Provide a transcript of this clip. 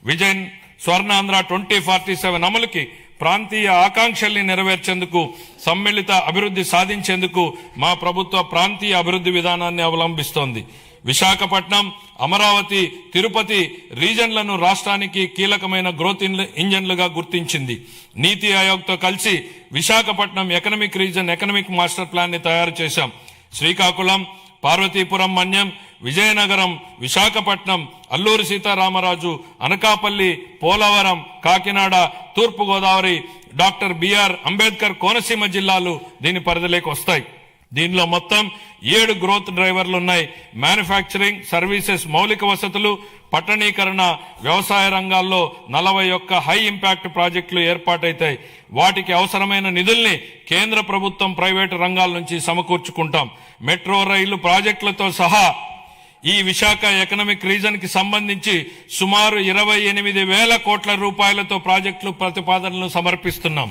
Vision Swarnandhra 2047 అమలుకి ప్రాంతీయ ఆకాంక్షల్ని నెరవేర్చేందుకు సమ్మిళిత అభివృద్ధి సాధించేందుకు మా ప్రభుత్వ ప్రాంతీయ అభివృద్ధి విధానాన్ని అవలంబిస్తోంది. విశాఖపట్నం, అమరావతి, తిరుపతి రీజన్లను రాష్ట్రానికి కీలకమైన గ్రోత్ ఇంజన్లుగా గుర్తించింది. నీతి ఆయోగ్తో కలిసి Visakhapatnam economic reason economic master plan ని తయారు చేశాం. శ్రీకాకుళం, పార్వతీపురం, మన్యం, విజయనగరం, విశాఖపట్నం, అల్లూరి సీతారామరాజు, అనకాపల్లి, పోలవరం, కాకినాడ, తూర్పుగోదావరి, డాక్టర్ బిఆర్ అంబేద్కర్ కోనసీమ జిల్లాలు దీని పరిధిలోకి వస్తాయి. దీనిలో మొత్తం 7 గ్రోత్ డ్రైవర్లు ఉన్నాయి. మ్యానుఫ్యాక్చరింగ్, సర్వీసెస్, మౌలిక వసతులు, పట్టణీకరణ, వ్యవసాయ రంగాల్లో 41 హై ఇంపాక్ట్ ప్రాజెక్టులు ఏర్పాటైతాయి. వాటికి అవసరమైన నిధుల్ని కేంద్ర ప్రభుత్వం, ప్రైవేటు రంగాల నుంచి సమకూర్చుకుంటాం. మెట్రో రైలు ప్రాజెక్టులతో సహా ఈ విశాఖ ఎకనామిక్ రీజన్ కి సంబంధించి సుమారు 28,000 కోట్ల రూపాయలతో ప్రాజెక్టులు ప్రతిపాదనలు సమర్పిస్తున్నాం.